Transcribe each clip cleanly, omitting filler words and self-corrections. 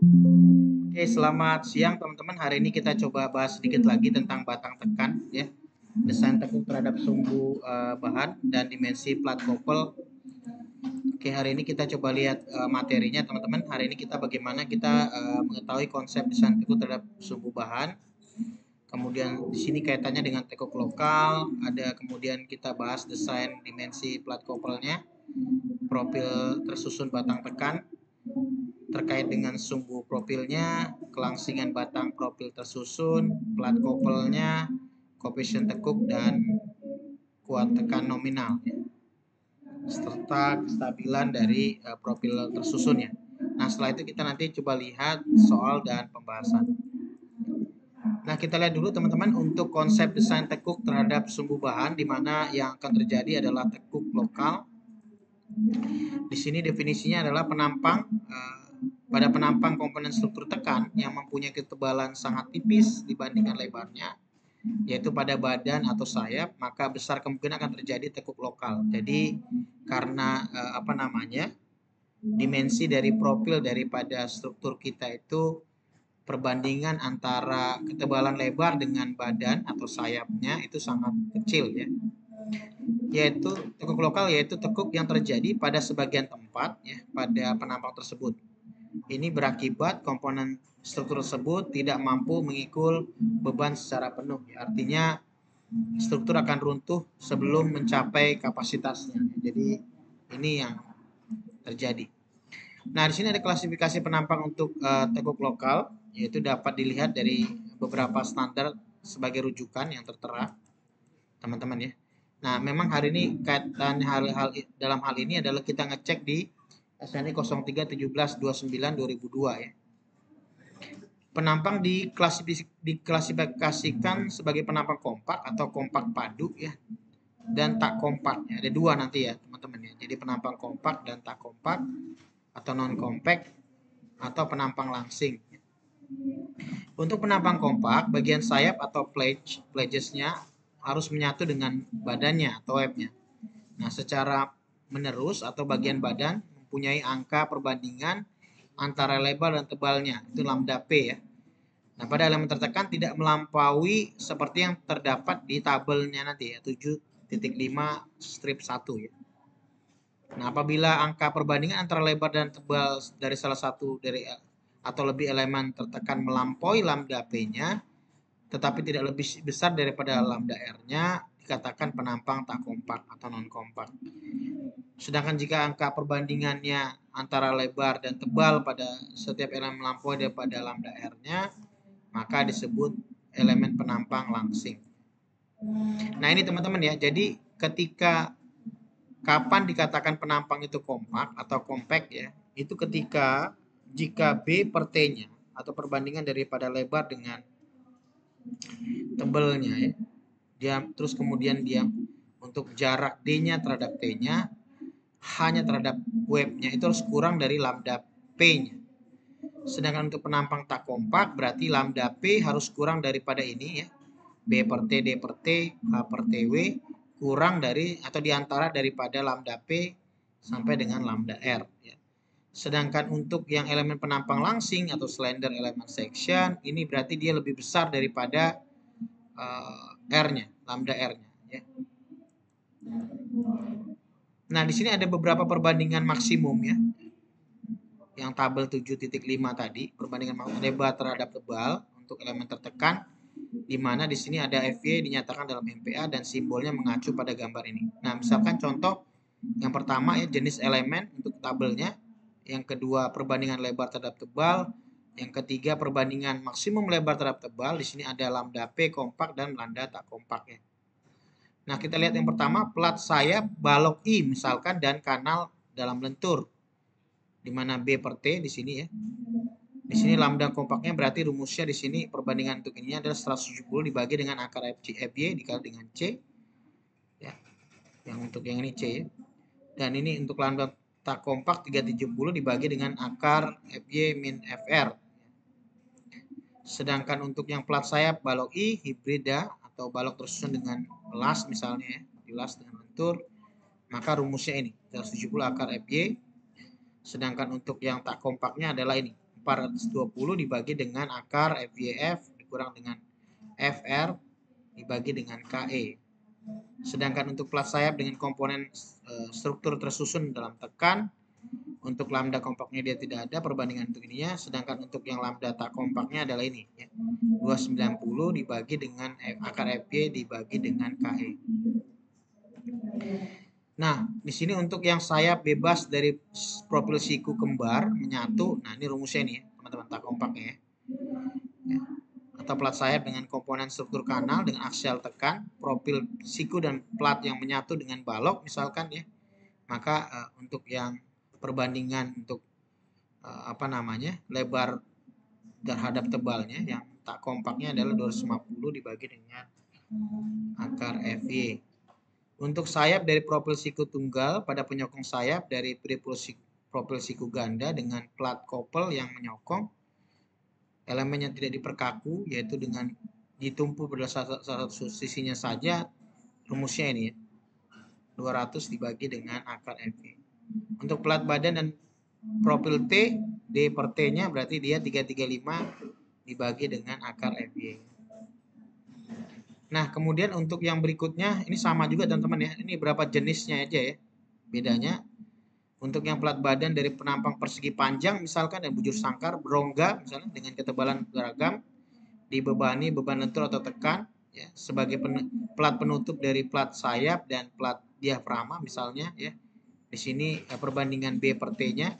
Oke, selamat siang teman-teman. Hari ini kita coba bahas sedikit lagi tentang batang tekan ya. Desain tekuk terhadap sumbu bahan dan dimensi plat couple. Oke, hari ini kita coba lihat materinya teman-teman. Hari ini kita bagaimana kita mengetahui konsep desain tekuk terhadap sumbu bahan. Kemudian di sini kaitannya dengan tekuk lokal, ada kemudian kita bahas desain dimensi plat couple-nya, profil tersusun batang tekan, terkait dengan sumbu profilnya, kelangsingan batang profil tersusun, plat couple-nya, koefisien tekuk, dan kuat tekan nominal, serta kestabilan dari profil tersusunnya. Nah, setelah itu kita nanti coba lihat soal dan pembahasan. Nah, kita lihat dulu teman-teman untuk konsep desain tekuk terhadap sumbu bahan, di mana yang akan terjadi adalah tekuk lokal. Di sini definisinya adalah penampang pada penampang komponen struktur tekan yang mempunyai ketebalan sangat tipis dibandingkan lebarnya, yaitu pada badan atau sayap, maka besar kemungkinan akan terjadi tekuk lokal. Jadi karena dimensi dari profil daripada struktur kita itu perbandingan antara ketebalan lebar dengan badan atau sayapnya itu sangat kecil ya. Yaitu tekuk lokal yaitu tekuk yang terjadi pada sebagian tempat ya pada penampang tersebut. Ini berakibat komponen struktur tersebut tidak mampu mengikul beban secara penuh. Artinya struktur akan runtuh sebelum mencapai kapasitasnya. Jadi ini yang terjadi. Nah, di sini ada klasifikasi penampang untuk tekuk lokal, yaitu dapat dilihat dari beberapa standar sebagai rujukan yang tertera, teman-teman ya. Nah, memang hari ini kaitan hal-hal dalam hal ini adalah kita ngecek di SNI 031729/2002 ya. Penampang diklasifikasikan sebagai penampang kompak atau kompak padu ya, dan tak kompak. Ada dua nanti ya teman-teman ya. Jadi penampang kompak dan tak kompak atau non compact atau penampang langsing. Untuk penampang kompak, bagian sayap atau pledges-nya harus menyatu dengan badannya atau webnya. Nah, secara menerus atau bagian badan mempunyai angka perbandingan antara lebar dan tebalnya, itu lambda P ya. Nah, pada elemen tertekan tidak melampaui seperti yang terdapat di tabelnya nanti ya, 7.5 strip 1 ya. Nah, apabila angka perbandingan antara lebar dan tebal dari salah satu dari atau lebih elemen tertekan melampaui lambda P-nya, tetapi tidak lebih besar daripada lambda R-nya, dikatakan penampang tak kompak atau non kompak. Sedangkan jika angka perbandingannya antara lebar dan tebal pada setiap elemen melampaui daripada lambda R-nya, maka disebut elemen penampang langsing. Nah, ini teman-teman ya. Jadi ketika kapan dikatakan penampang itu kompak atau compact ya, itu ketika jika B per T-nya atau perbandingan daripada lebar dengan tebelnya ya, dia terus kemudian dia untuk jarak D-nya terhadap T-nya hanya terhadap webnya itu harus kurang dari lambda P-nya. Sedangkan untuk penampang tak kompak berarti lambda P harus kurang daripada ini ya. B per T, D per T, H per TW kurang dari atau diantara daripada lambda P sampai dengan lambda R ya. Sedangkan untuk yang elemen penampang langsing atau slender element section ini berarti dia lebih besar daripada R-nya, lambda R-nya ya. Nah, di sini ada beberapa perbandingan maksimum ya. Yang tabel 7.5 tadi, perbandingan lebar terhadap tebal untuk elemen tertekan, di mana di sini ada FY dinyatakan dalam MPA dan simbolnya mengacu pada gambar ini. Nah, misalkan contoh yang pertama ya jenis elemen untuk tabelnya, yang kedua perbandingan lebar terhadap tebal, yang ketiga perbandingan maksimum lebar terhadap tebal, di sini ada lambda P kompak dan lambda tak kompak ya. Nah, kita lihat yang pertama plat sayap balok I misalkan dan kanal dalam lentur, di mana B per T di sini ya. Di sini lambda kompaknya berarti rumusnya di sini perbandingan untuk ini adalah 170 dibagi dengan akar FY dikali dengan C. Ya. Yang untuk yang ini C ya. Dan ini untuk lambda tak kompak 370 dibagi dengan akar FY min FR. Sedangkan untuk yang plat sayap balok I hibrida atau balok tersusun dengan las misalnya ya, dilas dengan lentur, maka rumusnya ini 170 akar FY. Sedangkan untuk yang tak kompaknya adalah ini 420 dibagi dengan akar FYF dikurang dengan FR dibagi dengan KE. Sedangkan untuk plat sayap dengan komponen struktur tersusun dalam tekan, untuk lambda kompaknya dia tidak ada perbandingan untuk ininya, sedangkan untuk yang lambda tak kompaknya adalah ini ya. 290 dibagi dengan akar FY dibagi dengan KE. Nah, di sini untuk yang sayap bebas dari profil siku kembar menyatu, nah ini rumusnya nih teman-teman, tak kompaknya ya. Atau plat sayap dengan komponen struktur kanal dengan aksial tekan, profil siku dan plat yang menyatu dengan balok misalkan ya. Maka untuk yang perbandingan untuk lebar terhadap tebalnya yang tak kompaknya adalah 250 dibagi dengan akar FY. Untuk sayap dari profil siku tunggal pada penyokong sayap dari profil siku ganda dengan plat couple yang menyokong, elemen yang tidak diperkaku yaitu dengan ditumpu pada salah satu sisinya saja, rumusnya ini ya, 200 dibagi dengan akar FY. Untuk plat badan dan profil T, D per T nya berarti dia 335 dibagi dengan akar FY. Nah, kemudian untuk yang berikutnya, ini sama juga teman-teman ya. Ini berapa jenisnya aja ya. Bedanya, untuk yang plat badan dari penampang persegi panjang misalkan dan bujur sangkar, berongga misalnya dengan ketebalan beragam, dibebani beban lentur atau tekan, ya, sebagai plat penutup dari plat sayap dan plat diafragma misalnya ya. Di sini perbandingan B per T-nya.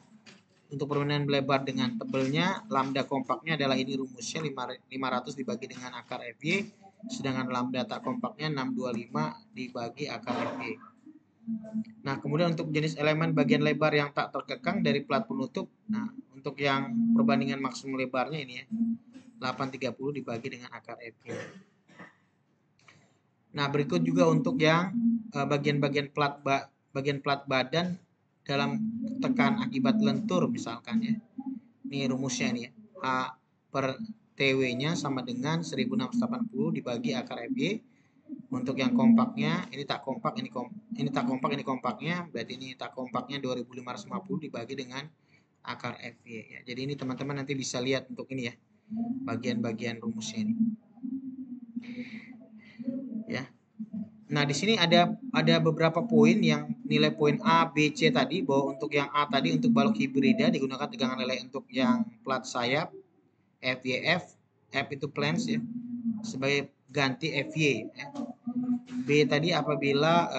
Untuk perbandingan lebar dengan tebelnya, lambda kompaknya adalah ini rumusnya 500 dibagi dengan akar FY, sedangkan lambda tak kompaknya 625 dibagi akar FY. Nah, kemudian untuk jenis elemen bagian lebar yang tak terkekang dari plat penutup, nah untuk yang perbandingan maksimum lebarnya ini ya, 830 dibagi dengan akar FY. Nah, berikut juga untuk yang bagian-bagian plat badan dalam tekan akibat lentur misalkan ya. Ini rumusnya nih ya. A per TW-nya sama dengan 1680 dibagi akar FY. Untuk yang kompaknya, ini tak kompak, ini tak kompak, ini kompaknya, berarti ini tak kompaknya 2550 dibagi dengan akar FY ya. Jadi ini teman-teman nanti bisa lihat untuk ini ya, bagian-bagian rumusnya ini. Ya. Nah, di sini ada beberapa poin yang nilai poin A, B, C tadi, bahwa untuk yang A tadi untuk balok hibrida digunakan tegangan lele untuk yang plat sayap FYF, F itu plans ya, sebagai ganti FY ya. B tadi apabila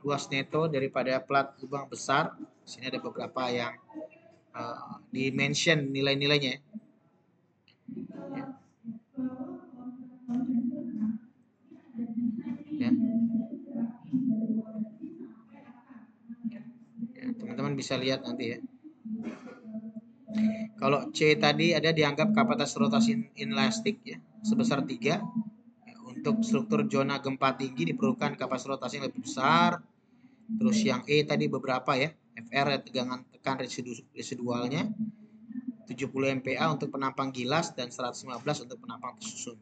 luas neto daripada plat lubang besar. Di sini ada beberapa yang di-mention nilai-nilainya ya. Teman-teman bisa lihat nanti ya. Kalau C tadi ada dianggap kapasitas rotasi inelastik ya, sebesar 3. Untuk struktur zona gempa tinggi diperlukan kapasitas rotasi yang lebih besar. Terus yang E tadi beberapa ya, FR tegangan tekan residualnya, 70 MPa untuk penampang gilas dan 115 untuk penampang tersusun.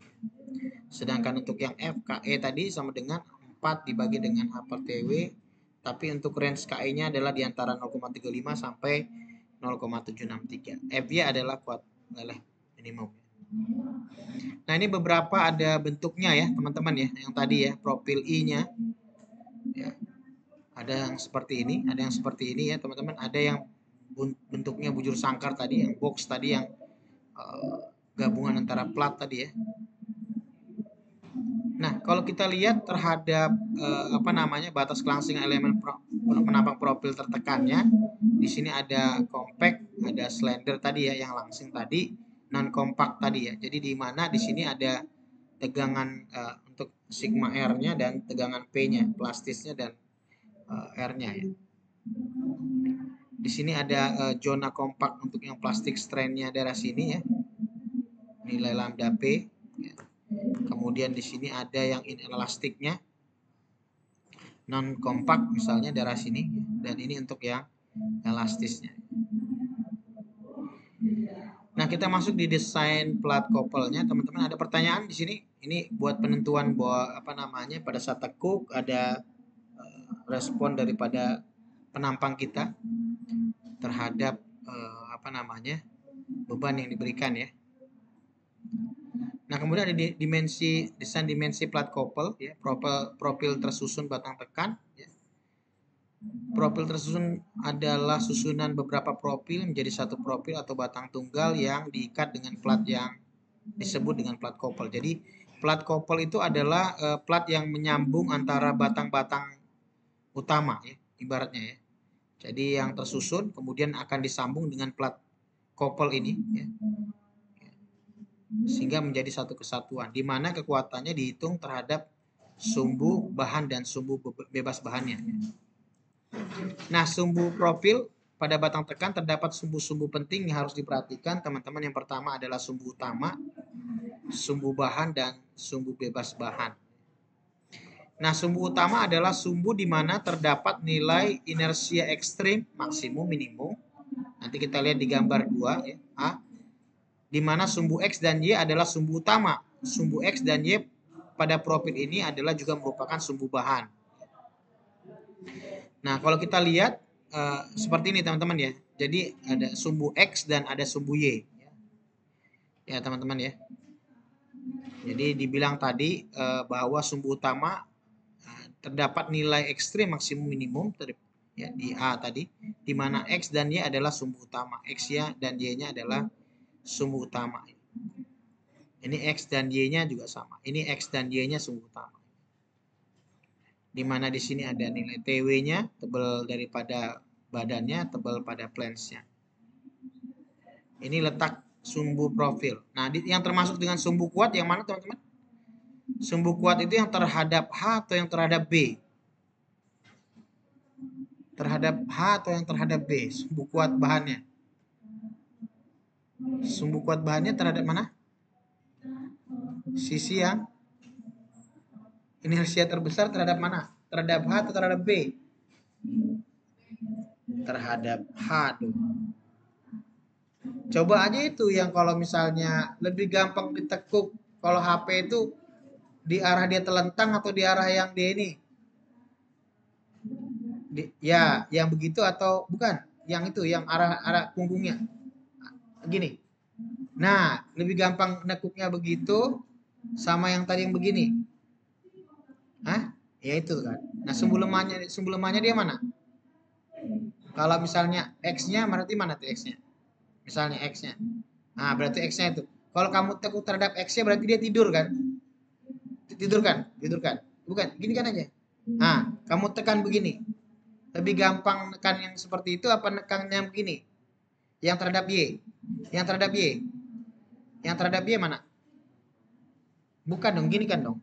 Sedangkan untuk yang F, KE tadi sama dengan 4 dibagi dengan H per TW, tapi untuk range KE-nya adalah di antara 0,35 sampai 0,763. FY adalah kuat leleh minimum. Nah, ini beberapa ada bentuknya ya, teman-teman ya, yang tadi ya, profil I-nya. Ya. Ada yang seperti ini, ada yang seperti ini ya, teman-teman. Ada yang bentuknya bujur sangkar tadi, yang box tadi, yang gabungan antara plat tadi ya. Nah, kalau kita lihat terhadap batas kelangsingan elemen penampang profil tertekannya, di sini ada compact, ada slender tadi ya, yang langsing tadi, non compact tadi ya. Jadi di mana di sini ada tegangan untuk sigma R-nya dan tegangan P-nya, plastisnya dan R-nya ya. Di sini ada zona kompak untuk yang plastik strain-nya daerah sini ya, nilai lambda P. Ya. Kemudian di sini ada yang inelastiknya, non kompak misalnya daerah sini, dan ini untuk yang elastisnya. Nah, kita masuk di desain plat couple-nya, teman-teman. Ada pertanyaan di sini. Ini buat penentuan bahwa pada saat tekuk ada respon daripada penampang kita terhadap beban yang diberikan ya. Nah, kemudian ada desain dimensi plat couple ya, profil tersusun batang tekan ya. Profil tersusun adalah susunan beberapa profil menjadi satu profil atau batang tunggal yang diikat dengan plat yang disebut dengan plat couple. Jadi, plat couple itu adalah plat yang menyambung antara batang-batang utama ya, ibaratnya ya. Jadi yang tersusun kemudian akan disambung dengan plat couple ini ya, sehingga menjadi satu kesatuan di mana kekuatannya dihitung terhadap sumbu bahan dan sumbu bebas bahannya ya. Nah, sumbu profil pada batang tekan terdapat sumbu-sumbu penting yang harus diperhatikan teman-teman. Yang pertama adalah sumbu utama, sumbu bahan, dan sumbu bebas bahan. Nah, sumbu utama adalah sumbu di mana terdapat nilai inersia ekstrim, maksimum, minimum. Nanti kita lihat di gambar 2 ya, A. Di mana sumbu X dan Y adalah sumbu utama. Sumbu X dan Y pada profil ini adalah juga merupakan sumbu bahan. Nah, kalau kita lihat seperti ini teman-teman ya. Jadi ada sumbu X dan ada sumbu Y. Ya teman-teman ya. Jadi dibilang tadi bahwa sumbu utama terdapat nilai ekstrim maksimum minimum ya, di A tadi, di mana X dan Y adalah sumbu utama. X-nya dan Y-nya adalah sumbu utama. Ini X dan Y-nya juga sama. Ini X dan Y-nya sumbu utama. Di mana di sini ada nilai TW-nya, tebal daripada badannya, tebal pada flange-nya. Ini letak sumbu profil. Nah, yang termasuk dengan sumbu kuat yang mana teman-teman? Sumbu kuat itu yang terhadap H atau yang terhadap B? Terhadap H atau yang terhadap B? Sumbu kuat bahannya. Sumbu kuat bahannya terhadap mana? Sisi yang inersia terbesar terhadap mana? Terhadap H atau terhadap B? Terhadap H tuh. Coba aja itu yang kalau misalnya lebih gampang ditekuk kalau HP itu di arah dia telentang atau di arah yang dia ini. Ya, yang begitu atau bukan? Yang itu, yang arah punggungnya. Gini. Nah, lebih gampang nekuknya begitu sama yang tadi yang begini. Hah? Ya itu kan. Nah, sumbu lemahnya dia mana? Kalau misalnya X-nya berarti mana tuh X-nya? Misalnya X-nya. Nah, berarti X-nya itu. Kalau kamu tekuk terhadap X-nya berarti dia tidur kan? Tidur kan? Bukan, gini kan aja. Nah, kamu tekan begini. Lebih gampang nekan yang seperti itu apa nekan yang begini? Yang terhadap Y. Yang terhadap Y. Yang terhadap Y mana? Bukan dong, gini kan dong.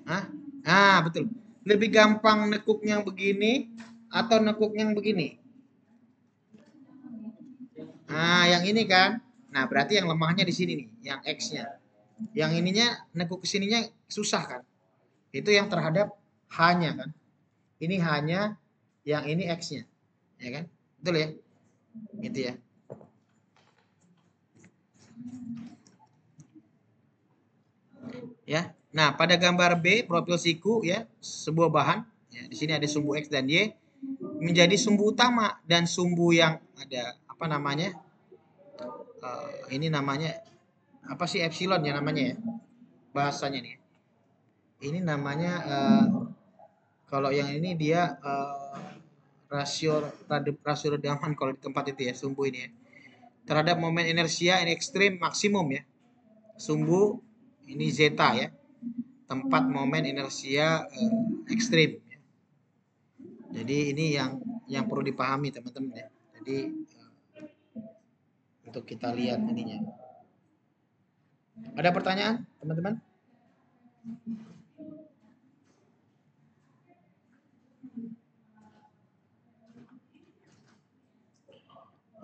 Hah? Ah, betul. Lebih gampang nekuk yang begini atau nekuk yang begini? Nah, yang ini kan. Nah, berarti yang lemahnya di sini nih, yang X-nya. Yang ininya nekuk ke sininya susah kan? Itu yang terhadap H-nya kan. Ini H-nya, yang ini X-nya. Ya kan? Betul ya? Gitu ya. Ya. Nah, pada gambar B, profil siku ya, sebuah bahan, ya, di sini ada sumbu X dan Y menjadi sumbu utama dan sumbu yang ada apa namanya? Ini namanya apa sih epsilon ya namanya ya? Bahasanya nih. Ini namanya kalau yang ini dia rasio redaman kalau di tempat itu ya, sumbu ini ya. Terhadap momen inersia ini ekstrim maksimum ya. Sumbu ini zeta ya. Tempat momen inersia ekstrim. Jadi ini yang perlu dipahami teman-teman ya. Jadi untuk kita lihat ininya. Ada pertanyaan teman-teman?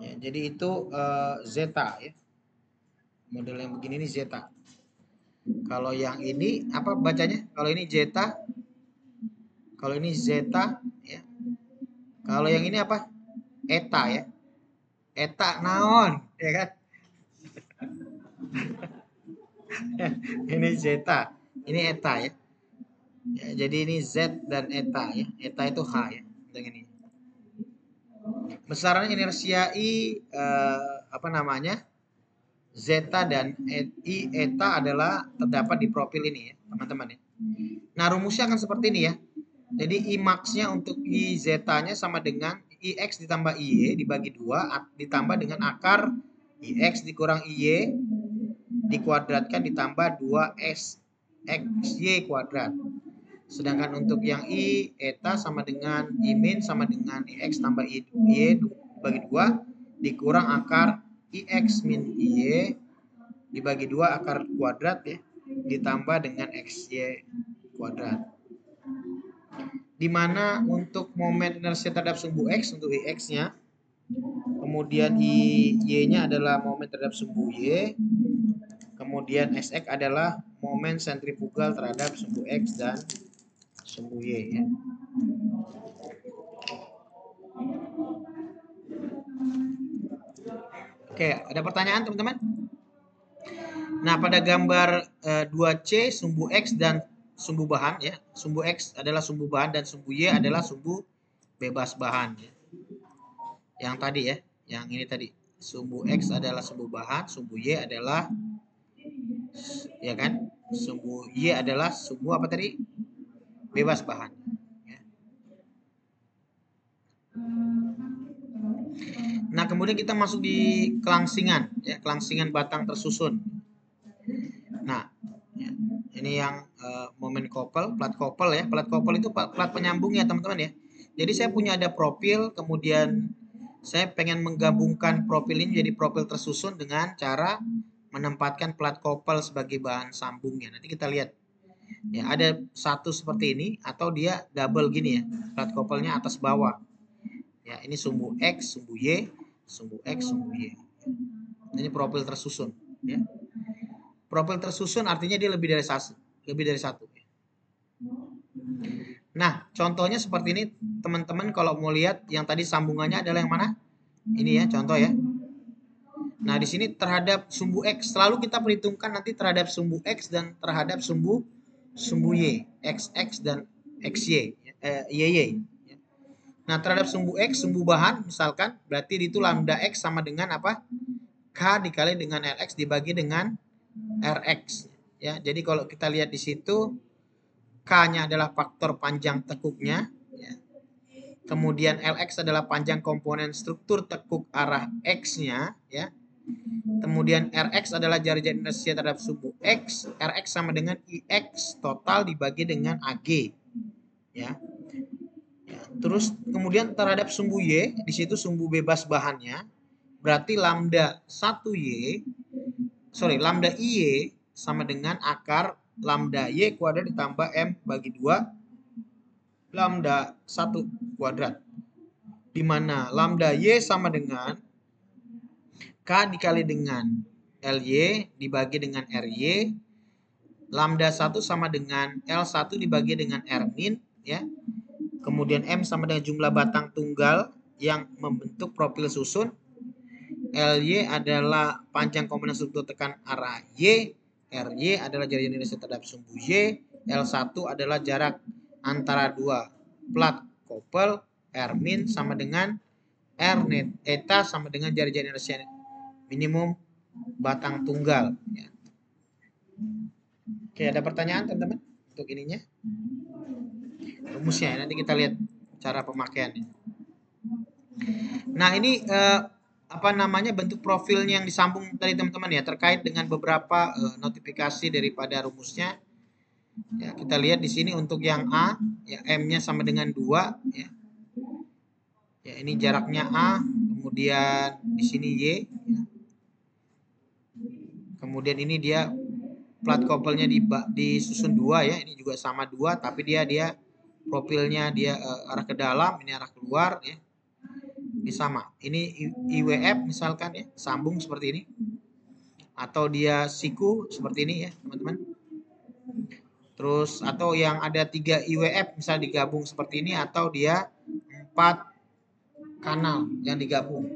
Ya, jadi itu zeta ya. Model yang begini ini zeta. Kalau yang ini apa bacanya? Kalau ini zeta. Kalau ini zeta ya. Kalau yang ini apa? Eta ya. Eta naon, ya kan? Ini zeta, ini eta ya. Ya, jadi ini Z dan eta ya. Eta itu H ya. Dengan ini. Besaran inersia I apa namanya? Zeta dan I eta adalah terdapat di profil ini ya, teman-teman ya. Nah, rumusnya akan seperti ini ya. Jadi I max-nya untuk I zeta-nya sama dengan IX ditambah IY dibagi 2 ditambah dengan akar IX dikurang IY dikuadratkan ditambah 2S XY kuadrat. Sedangkan untuk yang I eta sama dengan I min sama dengan IX tambah IY bagi 2 dikurang akar IX min IY dibagi 2 akar kuadrat ya ditambah dengan XY kuadrat. Di mana untuk momen inersia terhadap sumbu X untuk IX-nya, kemudian Y-nya adalah momen terhadap sumbu Y, kemudian SX adalah momen sentrifugal terhadap sumbu X dan sumbu Y ya. Oke, ada pertanyaan teman-teman? Nah, pada gambar 2C sumbu X dan sumbu bahan ya. Sumbu X adalah sumbu bahan dan sumbu Y adalah sumbu bebas bahan ya. Yang tadi ya, yang ini tadi. Sumbu X adalah sumbu bahan, sumbu Y adalah ya kan? Sumbu Y adalah sumbu apa tadi? Bebas bahan. Ya. Nah, kemudian kita masuk di kelangsingan ya, kelangsingan batang tersusun. Nah, ya, ini yang momen couple, plat couple ya. Plat couple itu plat penyambung ya, teman-teman ya. Jadi saya punya ada profil, kemudian saya pengen menggabungkan profil ini jadi profil tersusun dengan cara menempatkan plat couple sebagai bahan sambungnya. Nanti kita lihat. Ya, ada satu seperti ini atau dia double gini ya. Plat couple-nya atas bawah. Ya, ini sumbu X, sumbu Y, sumbu X, sumbu Y. Ini profil tersusun, ya. Profil tersusun artinya dia lebih dari satu, Nah, contohnya seperti ini, teman-teman kalau mau lihat yang tadi sambungannya adalah yang mana? Ini ya, contoh ya. Nah, di sini terhadap sumbu X selalu kita perhitungkan nanti terhadap sumbu X dan terhadap sumbu Y, XX dan XY, YY. Nah, terhadap sumbu X, sumbu bahan misalkan berarti itu lambda X sama dengan apa? K dikali dengan LX dibagi dengan RX. Ya, jadi kalau kita lihat di situ K-nya adalah faktor panjang tekuknya, ya. Kemudian LX adalah panjang komponen struktur tekuk arah X-nya, ya. Kemudian RX adalah jarak inersia terhadap sumbu X, RX sama dengan IX total dibagi dengan AG, ya. Ya. Terus kemudian terhadap sumbu Y, di situ sumbu bebas bahannya, berarti lambda 1Y, lambda IY sama dengan akar lambda Y kuadrat ditambah M bagi 2 lambda 1 kuadrat. Di mana lambda Y sama dengan K dikali dengan LY dibagi dengan RY. Lambda 1 sama dengan L1 dibagi dengan R min. Ya. Kemudian M sama dengan jumlah batang tunggal yang membentuk profil susun. LY adalah panjang komponen struktur tekan arah Y. RY adalah jarak inersia terhadap sumbu Y. L1 adalah jarak antara dua plat couple. R min sama dengan R net eta sama dengan jarak inersia minimum batang tunggal. Ya. Oke, ada pertanyaan teman-teman untuk ininya? Rumusnya, nanti kita lihat cara pemakaiannya. Nah, ini apa namanya bentuk profilnya yang disambung tadi teman-teman ya, terkait dengan beberapa notifikasi daripada rumusnya. Ya, kita lihat di sini untuk yang A, ya M-nya sama dengan 2 ya. Ya, ini jaraknya A, kemudian di sini Y ya. Kemudian ini dia plat couple-nya disusun 2 ya, ini juga sama 2 tapi dia profilnya dia arah ke dalam, ini arah keluar ya. Ini sama. Ini IWF misalkan ya, sambung seperti ini. Atau dia siku seperti ini ya, teman-teman. Terus atau yang ada 3 IWF misal digabung seperti ini atau dia 4 kanal yang digabung.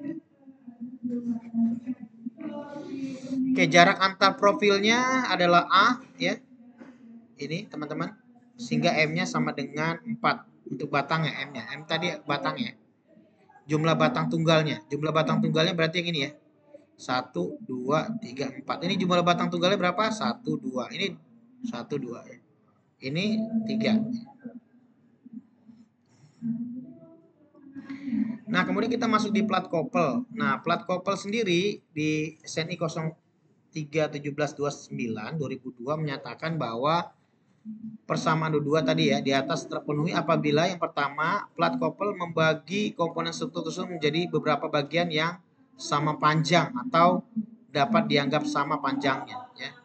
Oke, jarak antar profilnya adalah A ya. Ini teman-teman. Sehingga M-nya sama dengan 4 untuk batangnya M-nya. M tadi batangnya. jumlah batang tunggalnya. Jumlah batang tunggalnya berarti yang ini ya. 1, 2, 3, 4. Ini jumlah batang tunggalnya berapa? 1, 2. Ini 1, 2 ya. Ini 3. Nah, kemudian kita masuk di plat couple. Nah, plat couple sendiri di SNI 03-1729 2002 menyatakan bahwa persamaan dua tadi ya di atas terpenuhi apabila yang pertama plat couple membagi komponen struktur tersebut menjadi beberapa bagian yang sama panjang atau dapat dianggap sama panjangnya ya.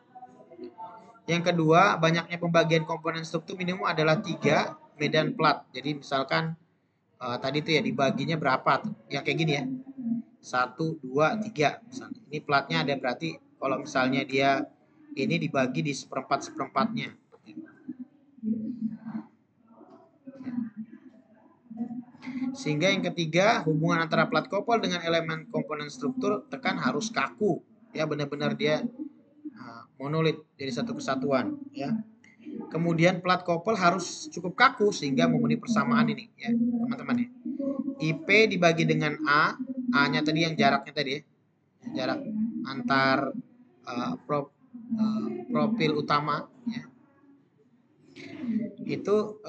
Yang kedua, banyaknya pembagian komponen struktur minimum adalah 3 medan plat. Jadi misalkan tadi itu ya dibaginya berapa tuh? Ya kayak gini ya. 1, 2, 3 misalnya. Ini platnya ada berarti kalau misalnya dia ini dibagi di seperempat-seperempatnya. Sehingga yang ketiga, hubungan antara plat couple dengan elemen komponen struktur tekan harus kaku. Ya, benar-benar dia monolit jadi satu kesatuan ya. Kemudian plat couple harus cukup kaku sehingga memenuhi persamaan ini ya, teman-teman ya. IP dibagi dengan A, A-nya tadi yang jaraknya tadi ya. Jarak antar profil utama ya. Itu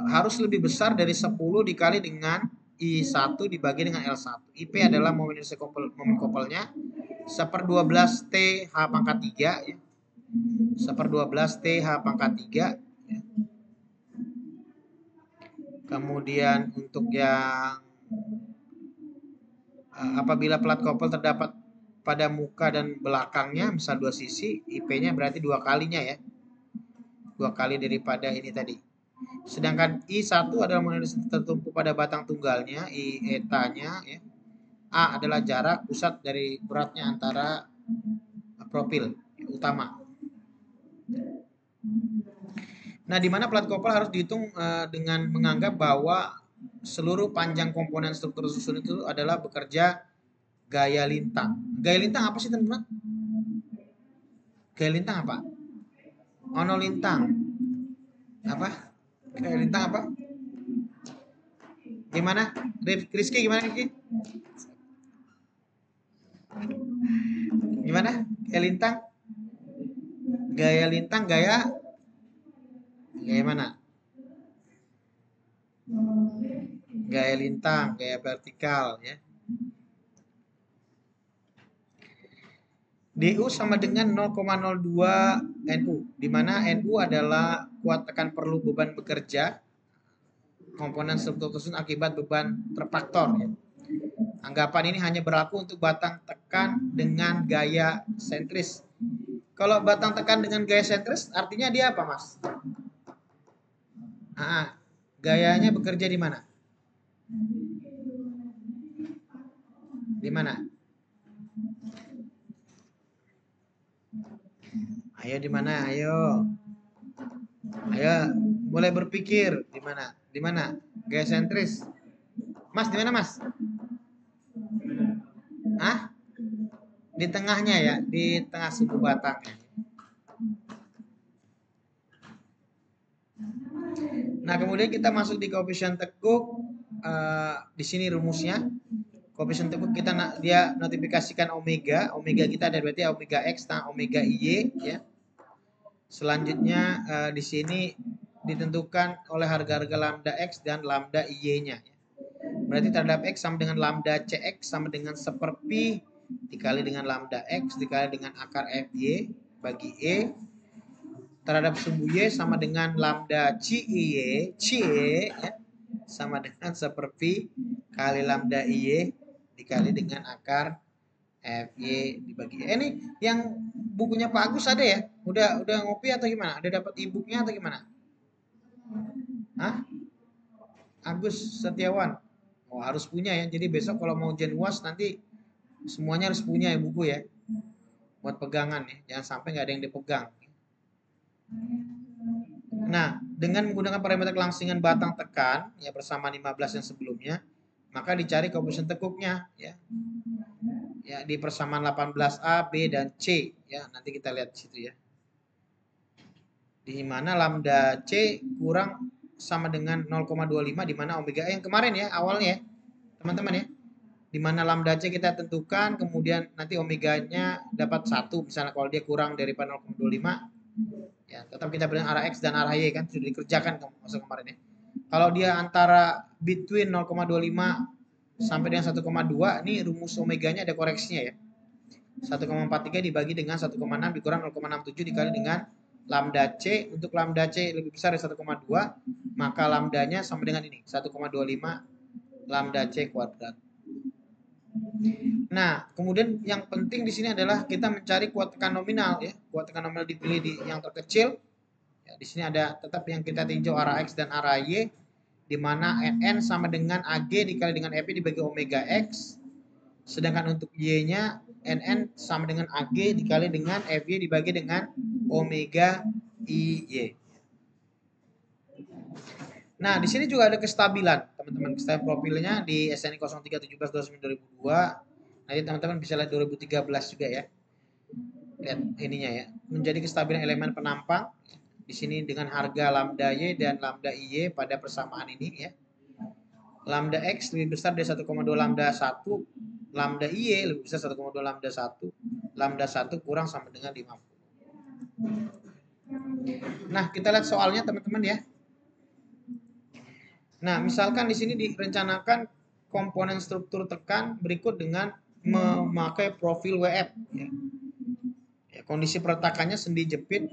harus lebih besar dari 10 dikali dengan I1 dibagi dengan L1. IP adalah momen couple-nya 1/12 T H pangkat 3 ya. 1/12 T H pangkat 3 ya. Kemudian untuk yang apabila plat couple terdapat pada muka dan belakangnya misal dua sisi, IP-nya berarti 2 kalinya ya. 2 kali daripada ini tadi. Sedangkan I1 adalah momen tertumpu pada batang tunggalnya, I eta-nya ya. A adalah jarak pusat dari beratnya antara profil utama. Nah, di mana plat couple harus dihitung dengan menganggap bahwa seluruh panjang komponen struktur susun itu adalah bekerja gaya lintang. Gaya lintang apa sih, teman-teman? Gaya lintang apa? Ono lintang. Apa? Gaya lintang apa? Gimana? Rizky gimana Rizky? Gimana? Gaya lintang? Gaya lintang, gaya mana? Gaya lintang, gaya vertikal ya. DU sama dengan 0,02 NU, di mana NU adalah kuat tekan perlu beban bekerja komponen struktur susun akibat beban terfaktor ya. Anggapan ini hanya berlaku untuk batang tekan dengan gaya sentris. Kalau batang tekan dengan gaya sentris artinya dia apa, Mas? Gayanya bekerja di mana? Di mana? Ayo di mana? Ayo. Ayo, mulai berpikir di mana? Di mana? Gaya sentris. Mas, di mana, Mas? Di tengahnya ya, di tengah suku batangnya. Nah, kemudian kita masuk di koefisien tekuk. Di sini rumusnya. Koefisien tekuk kita dia notifikasikan omega. Omega kita ada berarti omega X dan omega Y ya. Selanjutnya di sini ditentukan oleh harga-harga lambda X dan lambda Y-nya. Berarti terhadap X sama dengan lambda CX sama dengan 1/pi dikali dengan lambda X dikali dengan akar FY bagi E. Terhadap sumbu Y sama dengan lambda CY ya, sama dengan 1/pi kali lambda Y dikali dengan akar FY dibagi E. Ini yang bukunya Pak Agus ada ya? Udah ngopi atau gimana? Ada dapat e-booknya atau gimana? Agus Setiawan. Oh, harus punya ya. Jadi besok kalau mau ujian UAS nanti semuanya harus punya ya buku ya. Buat pegangan ya. Jangan sampai nggak ada yang dipegang. Nah, dengan menggunakan parameter kelangsingan batang tekan ya bersama 15 yang sebelumnya, maka dicari koefisien tekuknya ya. Ya, di persamaan 18A, B dan C ya. Nanti kita lihat di situ ya. Di mana lambda C kurang sama dengan 0,25 di mana omega yang kemarin ya awalnya ya. Teman-teman ya. di mana lambda C kita tentukan, kemudian nanti omeganya dapat 1, misalnya kalau dia kurang daripada 0,25, ya tetap kita berikan arah X dan arah Y kan, sudah dikerjakan masa kemarin ya. Kalau dia antara between 0,25 sampai dengan 1,2, ini rumus omeganya ada koreksinya ya. 1,43 dibagi dengan 1,6 dikurang 0,67 dikali dengan lambda C. Untuk lambda C lebih besar dari 1,2, maka lambdanya sama dengan ini, 1,25 lambda C kuadrat. Nah, kemudian yang penting di sini adalah kita mencari kuat tekan nominal ya. Kuat tekan nominal dipilih di yang terkecil. Ya, di sini ada tetap yang kita tinjau arah X dan arah Y, di mana NN sama dengan AG dikali dengan FY dibagi omega X. Sedangkan untuk Y-nya NN sama dengan AG dikali dengan FY dibagi dengan omega IY. Nah, di sini juga ada kestabilan, teman-teman. Kestabilan profilnya di SNI 0317-2002. Nanti teman-teman bisa lihat 2013 juga ya. Lihat ininya ya. Menjadi kestabilan elemen penampang di sini dengan harga lambda Y dan lambda IY pada persamaan ini ya. Lambda X lebih besar dari 1,2 lambda 1, lambda IY lebih besar 1,2 lambda 1, lambda 1 kurang sama dengan 50. Nah, kita lihat soalnya teman-teman ya. Nah, misalkan di sini direncanakan komponen struktur tekan berikut dengan memakai profil WF. Ya. Ya, kondisi pertakannya sendi jepit.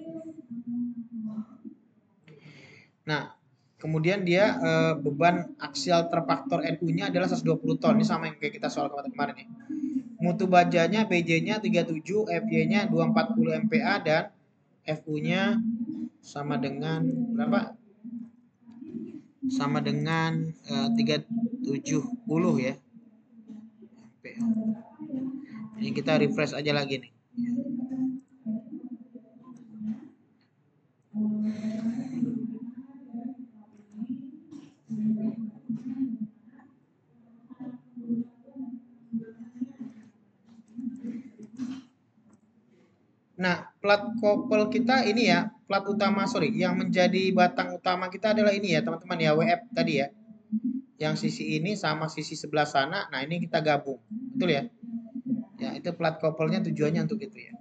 Nah, kemudian dia beban aksial terfaktor NU-nya adalah 120 ton. Ini sama yang kayak kita soal kemarin ya. Mutu bajanya BJ-nya 37, FY-nya 240 MPa dan FU-nya sama dengan berapa? Sama dengan 370 ya. Ini kita refresh aja lagi nih. Nah, plat kopel kita ini ya, plat utama, yang menjadi batang utama kita adalah ini ya, teman-teman ya, WF tadi ya. Yang sisi ini sama sisi sebelah sana, nah ini kita gabung, betul ya? Ya, itu plat kopelnya tujuannya untuk itu ya.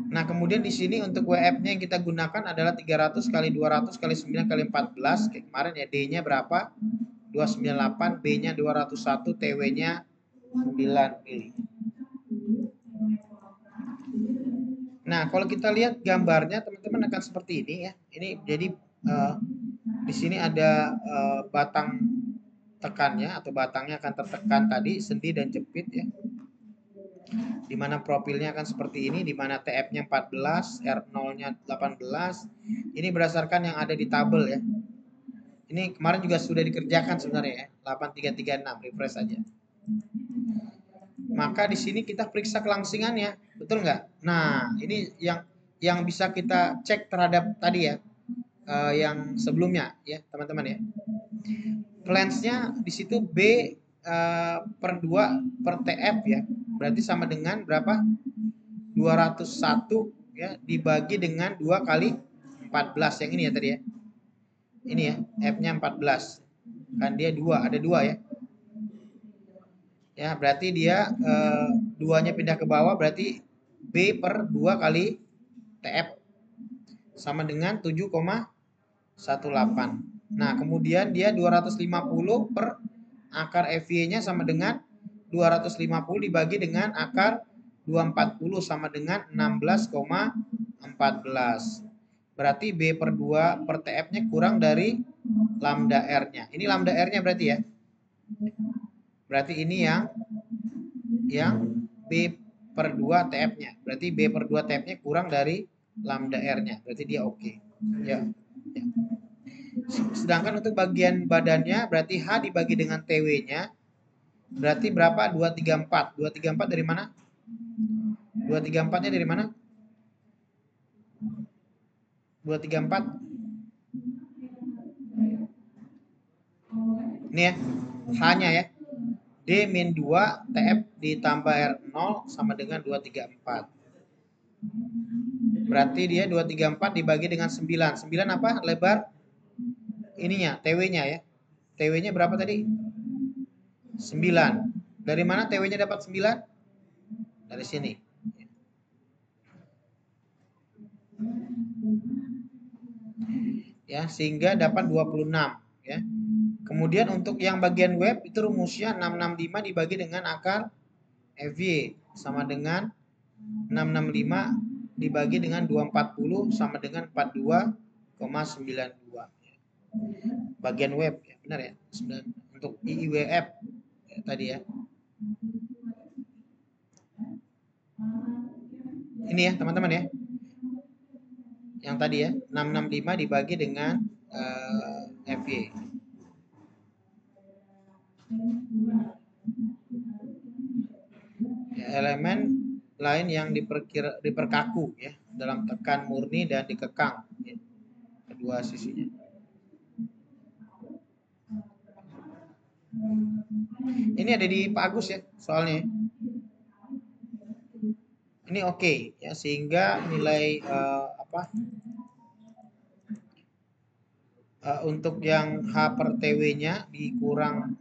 Nah, kemudian di sini untuk WF-nya yang kita gunakan adalah 300 kali 200 kali 9 kali 14, kayak kemarin ya, D-nya berapa? 298, B-nya 201, TW-nya 9 mili. Nah, kalau kita lihat gambarnya, teman-teman akan seperti ini ya. Ini jadi di sini ada batang tekannya atau batangnya akan tertekan tadi, sendi dan jepit ya. Di mana profilnya akan seperti ini, di mana TF-nya 14, R0-nya 18. Ini berdasarkan yang ada di tabel ya. Ini kemarin juga sudah dikerjakan sebenarnya ya, 8336, refresh saja. Maka di sini kita periksa kelangsingannya, betul nggak? Nah, ini yang bisa kita cek terhadap tadi ya, yang sebelumnya ya, teman-teman ya. Flange-nya di situ B per 2 per TF ya, berarti sama dengan berapa? 201 ya, dibagi dengan 2 kali 14, yang ini ya tadi ya. Ini ya, F-nya 14. Kan dia 2, ada 2 ya. Ya, berarti dia 2-nya pindah ke bawah, berarti B per 2 kali TF sama dengan 7,18. Nah, kemudian dia 250 per akar FY-nya sama dengan 250 dibagi dengan akar 240 sama dengan 16,14. Berarti B per 2 per TF-nya kurang dari lambda R-nya. Ini lambda R-nya berarti ya. Berarti ini yang B per 2 TF-nya. Berarti B per 2 TF-nya kurang dari lambda R-nya. Berarti dia oke. Ya. Ya. Sedangkan untuk bagian badannya berarti H dibagi dengan TW-nya. Berarti berapa? 234. 234 dari mana? 234-nya dari mana? 234. Ini ya. H-nya ya. D-2 TF ditambah R0 sama dengan 234. Berarti dia 234 dibagi dengan 9. 9 apa? Lebar ininya, TW-nya ya. TW-nya berapa tadi? 9. Dari mana TW-nya dapat 9? Dari sini. Ya, sehingga dapat 26 ya. Kemudian untuk yang bagian web itu rumusnya 665 dibagi dengan akar FY sama dengan 665 dibagi dengan 240 sama dengan 42,92. Bagian web ya, benar ya. Untuk IIWF ya, tadi ya. Ini ya, teman-teman ya. Yang tadi ya, 665 dibagi dengan FY. Ya, elemen lain yang diperkaku ya dalam tekan murni dan dikekang ya, kedua sisinya. Ini ada di Pak Agus ya soalnya. Ini oke ya, sehingga nilai untuk yang H per TW-nya dikurang,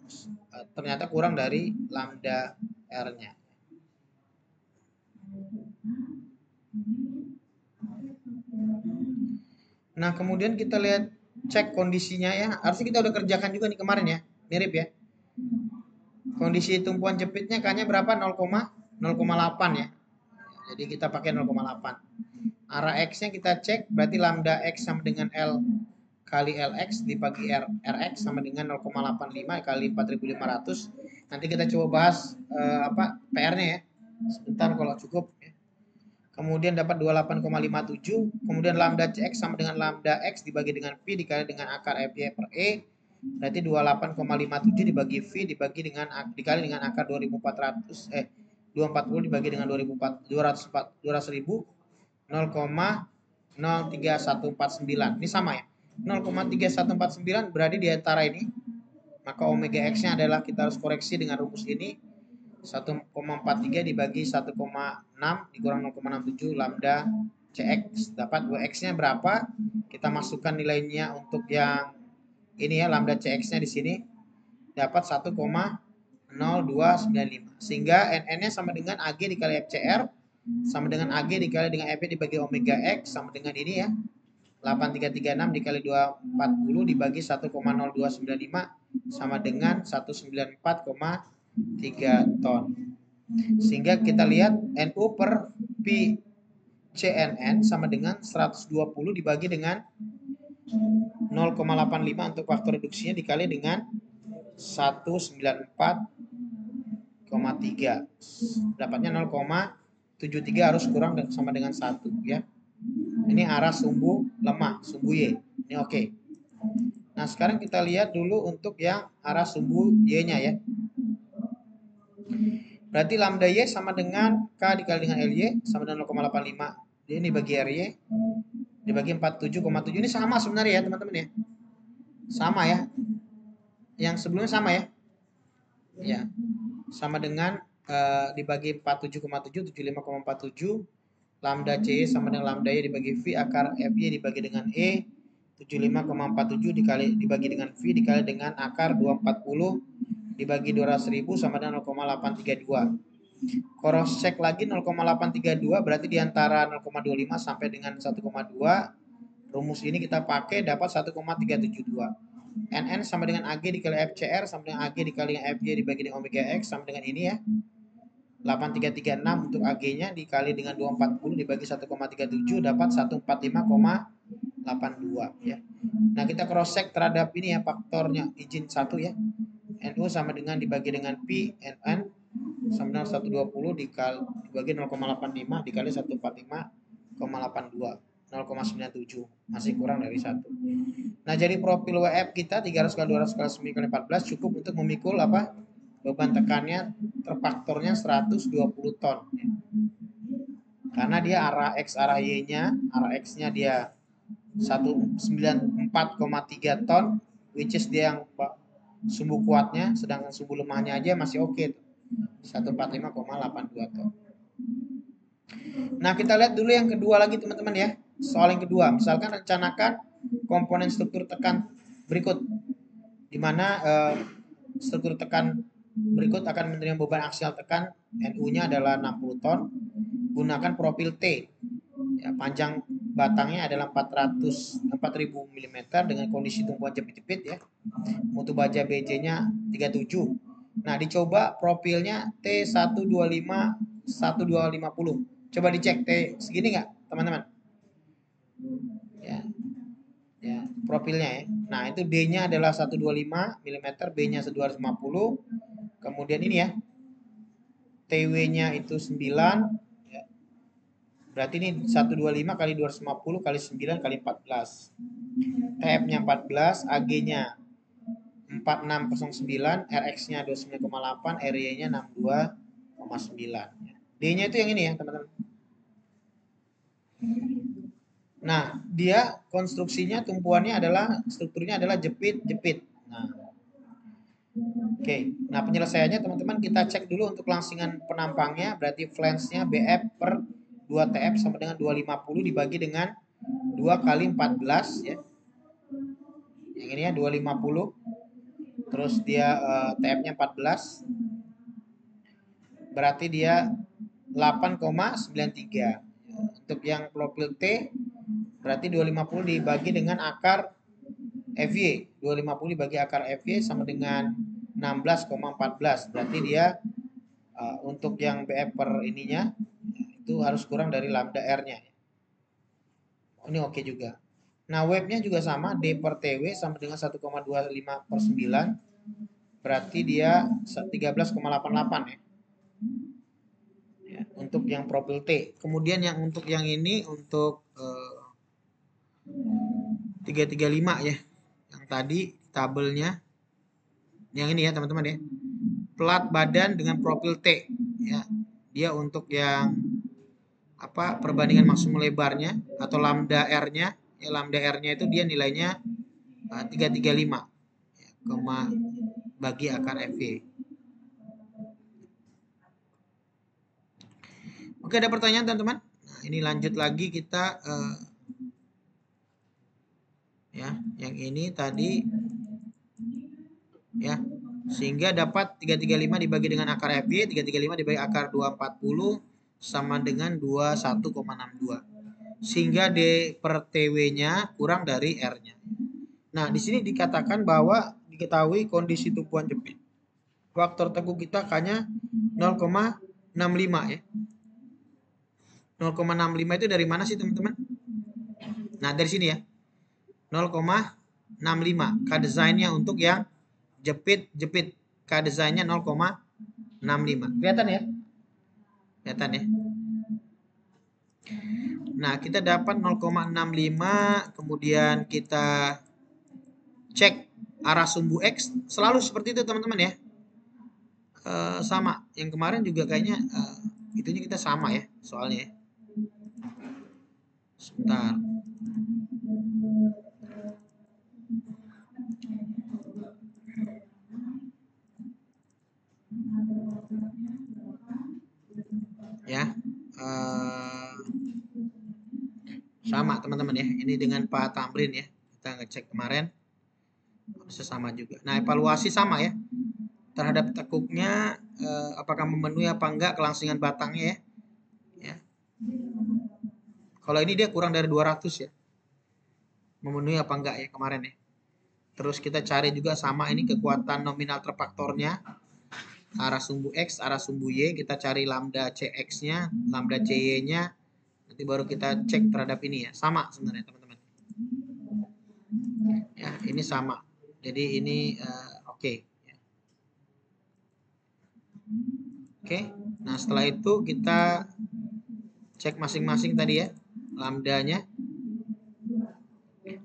ternyata kurang dari lambda R-nya. Nah, kemudian kita lihat cek kondisinya ya. Harusnya kita udah kerjakan juga nih kemarin ya. Mirip ya. Kondisi tumpuan jepitnya kayaknya berapa? 0,8 ya. Jadi kita pakai 0,8. Arah X-nya kita cek, berarti lambda X sama dengan L kali Lx dibagi Rx sama dengan 0,85 kali 4500. Nanti kita coba bahas PR-nya ya. Sebentar kalau cukup ya. Kemudian dapat 28,57. Kemudian lambda Cx sama dengan lambda X dibagi dengan Pi dikali dengan akar FY per E. Berarti 28,57 dibagi V dikali dengan akar 240 dibagi dengan 200.000 0,03149. Ini sama ya. 0,3149 berarti di antara ini. Maka omega X-nya adalah kita harus koreksi dengan rumus ini. 1,43 dibagi 1,6 dikurang 0,67 lambda Cx. Dapat Wx-nya berapa? Kita masukkan nilainya untuk yang ini ya, lambda Cx-nya di sini. Dapat 1,0295. Sehingga NN-nya sama dengan AG dikali FCR sama dengan AG dikali dengan FP dibagi omega X sama dengan ini ya. 8336 dikali 240 dibagi 1,0295 sama dengan 194,3 ton. Sehingga kita lihat NU per Pi CNN sama dengan 120 dibagi dengan 0,85 untuk faktor reduksinya dikali dengan 194,3. Dapatnya 0,73 harus kurang sama dengan 1 ya. Ini arah sumbu lemah, sumbu Y. Ini oke. Nah, sekarang kita lihat dulu untuk yang arah sumbu Y-nya ya. Berarti lambda Y sama dengan K dikali dengan LY sama dengan 0,85. Ini bagi RY dibagi 47,7. Ini sama sebenarnya ya, teman-teman ya. Sama ya. Yang sebelumnya sama ya. Ya. Sama dengan dibagi 47,7, 75,47. Lambda C sama dengan lambda Y dibagi V akar FY dibagi dengan E 75,47 dibagi dengan V dikali dengan akar 240 dibagi 200.000 sama dengan 0,832. Cross check lagi 0,832 berarti diantara 0,25 sampai dengan 1,2. Rumus ini kita pakai dapat 1,372. NN sama dengan AG dikali FCR sama dengan AG dikali dengan FY dibagi dengan omega X sama dengan ini ya. 8336 untuk AG-nya dikali dengan 240 dibagi 1,37 dapat 145,82 ya. Nah, kita cross check terhadap ini ya, faktornya izin 1 ya. NU sama dengan dibagi dengan Pi NN sama dengan 120 dibagi 0,85 dikali 145,82. 0,97 masih kurang dari 1. Nah, jadi profil WF kita 300 kali 200 kali 9 kali 14 cukup untuk memikul beban tekannya terfaktornya 120 ton. Karena dia arah X arah Y-nya, arah X-nya dia 194,3 ton, which is dia yang sumbu kuatnya, sedangkan sumbu lemahnya aja masih oke. 145,82 ton. Nah, kita lihat dulu yang kedua lagi teman-teman ya. Soal yang kedua, misalkan rencanakan komponen struktur tekan berikut, di mana struktur tekan berikut akan menerima beban aksial tekan NU-nya adalah 60 ton. Gunakan profil T. Ya, panjang batangnya adalah 4000 mm dengan kondisi tumpuan jepit-jepit ya. Mutu baja BJ-nya 37. Nah, dicoba profilnya T125 1250. Coba dicek T segini nggak, teman-teman? Ya. Ya, profilnya ya. Nah, itu D-nya adalah 125 mm, B-nya 250. Kemudian ini ya. TW-nya itu 9 ya. Berarti ini 125 kali 250 kali 9 kali 14. TF-nya 14, AG-nya 4609, RX-nya 29,8, RY-nya 62,9. D-nya itu yang ini ya, teman-teman. Nah, dia konstruksinya tumpuannya adalah strukturnya adalah jepit-jepit. Nah, oke. Nah, penyelesaiannya teman-teman kita cek dulu untuk langsingan penampangnya, berarti flange-nya BF per 2TF sama dengan 250 dibagi dengan 2 kali 14 ya. Yang ini ya 250. Terus dia TF-nya 14. Berarti dia 8,93. Untuk yang profil T berarti 250 dibagi dengan akar FY. 250 dibagi akar FY sama dengan 16,14. Berarti dia untuk yang BF per ininya itu harus kurang dari lambda R-nya. Ini oke juga. Nah, webnya juga sama, D per TW sama dengan 1,25 per 9. Berarti dia 13,88 ya. Ya, untuk yang profil T. Kemudian yang untuk yang ini untuk 335 ya. Yang tadi tabelnya yang ini ya, teman-teman ya. Plat badan dengan profil T ya. Dia untuk yang apa perbandingan maksimum lebarnya atau lambda R-nya. Ya, lambda R-nya itu dia nilainya 335 ya, bagi akar FV. Oke, ada pertanyaan teman-teman? Nah, ini lanjut lagi kita ya, yang ini tadi ya. Sehingga dapat 335 dibagi dengan akar FY, 335 dibagi akar 240 sama dengan 21,62. Sehingga D per TW-nya kurang dari R-nya. Nah, di sini dikatakan bahwa diketahui kondisi tumpuan jepit. Faktor teguh kita hanya 0,65 ya. 0,65 itu dari mana sih teman-teman? Nah, dari sini ya. 0,65. K-designnya untuk yang jepit-jepit. K-designnya 0,65. Kelihatan ya? Kelihatan ya? Nah, kita dapat 0,65. Kemudian kita cek arah sumbu X. Selalu seperti itu teman-teman ya. Sama. Yang kemarin juga kayaknya itunya kita sama ya soalnya ya. Sebentar. Ya. Sama teman-teman ya. Ini dengan Pak Tamrin ya. Kita ngecek kemarin. Bisa sama juga. Nah, evaluasi sama ya. Terhadap tekuknya apakah memenuhi apa enggak kelangsingan batangnya ya. Ya. Kalau ini dia kurang dari 200 ya. Memenuhi apa enggak ya kemarin ya. Terus kita cari juga sama ini kekuatan nominal terfaktornya. Arah sumbu X, arah sumbu Y. Kita cari lambda CX-nya, lambda CY-nya. Nanti baru kita cek terhadap ini ya. Sama sebenarnya teman-teman. Ya, ini sama. Jadi ini oke. Oke. Nah, setelah itu kita cek masing-masing tadi ya. Lambdanya.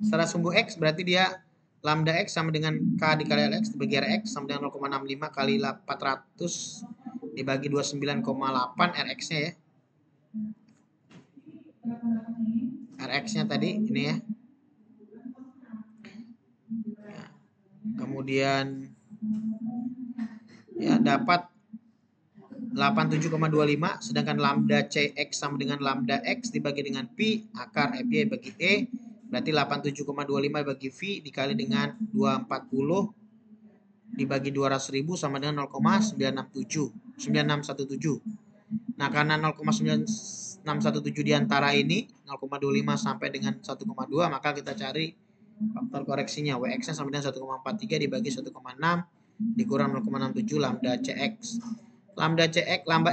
Setelah sumbu X berarti dia lambda X sama dengan K dikali Lx dibagi Rx sama dengan 0,65 kali 400 dibagi 29,8 Rx-nya ya. Rx-nya tadi ini ya. Kemudian ya dapat 87,25 sedangkan lambda Cx sama dengan lambda X dibagi dengan Pi akar Fy bagi E berarti 87,25 bagi V dikali dengan 240 dibagi 200.000 sama dengan 0,917. Nah, karena 0,9617 di antara ini 0,25 sampai dengan 1,2, maka kita cari faktor koreksinya. Wx-nya sama dengan 1,43 dibagi 1,6 dikurang 0,67 lambda Cx. Lambda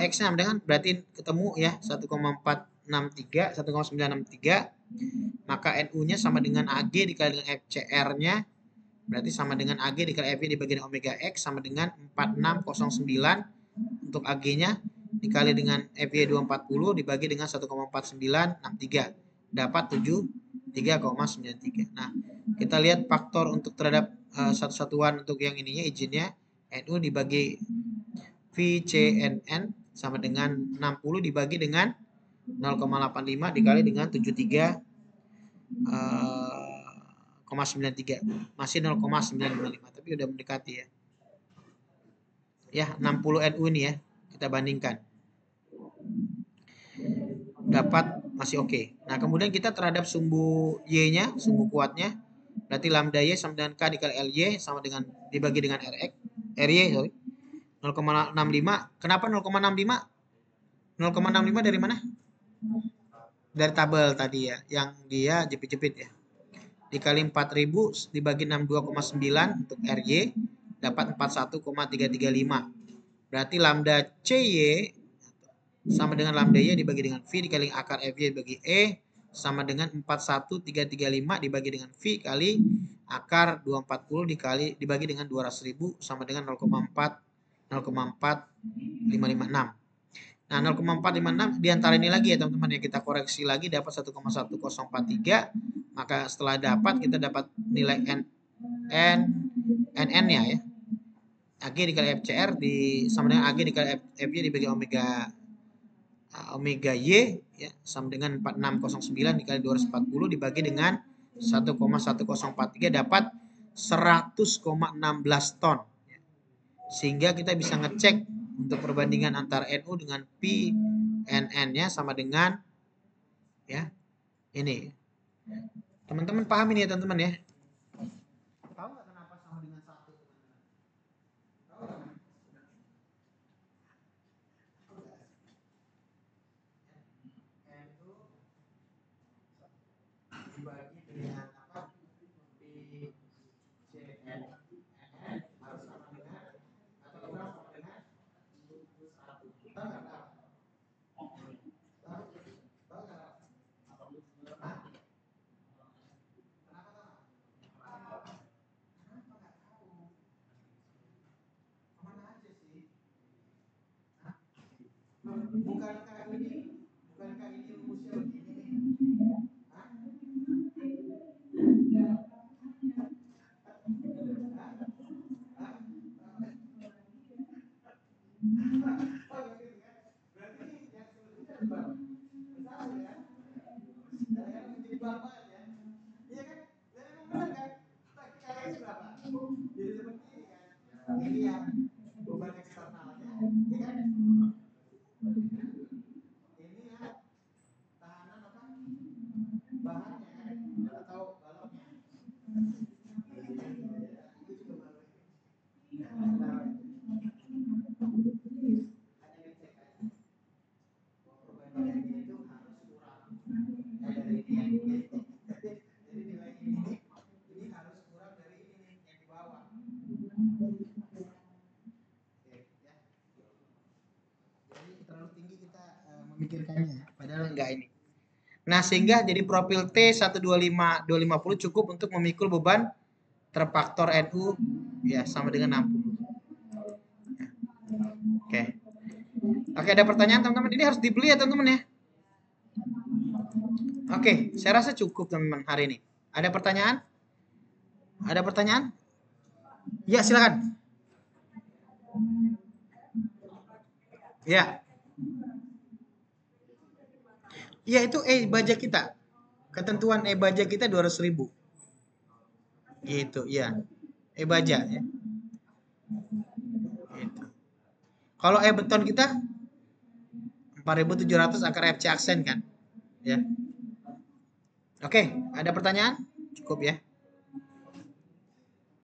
X-nya sama dengan berarti ketemu ya 1,463, 1,963. Maka NU-nya sama dengan AG dikali dengan FCR-nya. Berarti sama dengan AG dikali FY dibagi dengan omega X sama dengan 4609 untuk AG-nya dikali dengan FY 240 dibagi dengan 1,4963 dapat 73,93. Nah, kita lihat faktor untuk terhadap satu satuan untuk yang ininya izinnya NU dibagi VCNN sama dengan 60 dibagi dengan 0,85 dikali dengan 73,93 masih 0,955 tapi udah mendekati ya. Ya, 60 NU ini ya kita bandingkan. Dapat masih oke. Nah, kemudian kita terhadap sumbu Y-nya, sumbu kuatnya, berarti lambda Y sama dengan K dikali LY sama dengan dibagi dengan RY, sorry. 0,65. Kenapa 0,65? 0,65 dari mana? Dari tabel tadi ya, yang dia jepit-jepit ya. Dikali 4000 dibagi 62,9 untuk RY dapat 41,335. Berarti lambda CY sama dengan lambda Y dibagi dengan V dikali akar FY dibagi E sama dengan 41335 dibagi dengan V kali akar 240 dibagi dengan 200.000 sama dengan 0,45556. Nah, 0,456 di antara ini lagi ya teman-teman ya, kita koreksi lagi dapat 1,1043. Maka setelah dapat kita dapat nilai NN-nya ya. AG dikali FCR sama dengan AG dikali FY dibagi omega Y ya sama dengan 4609 dikali 240 dibagi dengan 1,1043 dapat 100,16 ton. Sehingga kita bisa ngecek untuk perbandingan antara NU dengan PNN-nya sama dengan ya ini. Teman-teman paham ini ya teman-teman ya? Tahu nggak kenapa sama dengan 1? Tahu nggak? NU dibagi dengan apa? PCNN harus sama dengan atau kurang sama dengan 100. Tahu nggak? Bukankah ini rumusnya begini? Hah? Ini yang beban eksternalnya, ya kan? Ini yang tahanan apa? Bahannya kan? Atau baloknya? Itu juga balok. Hanya dicek aja. Perbandingannya itu harus kurang dari ini. Jadi nilai ini harus kurang dari ini yang di bawah. Jadi terlalu tinggi kita memikirkannya, padahal enggak ini. Nah, sehingga jadi profil T125250 cukup untuk memikul beban terfaktor NU ya sama dengan 60. Oke. Oke, ada pertanyaan teman-teman? Ini harus dibeli ya teman-teman ya. Oke, saya rasa cukup teman-teman hari ini. Ada pertanyaan? Ada pertanyaan? Ya, silakan. Ya. Ya, itu baja kita. Ketentuan baja kita 200.000. Gitu, ya. Baja ya. Gitu. Kalau beton kita 4.700 akar FC aksen kan? Ya. Oke, ada pertanyaan? Cukup ya.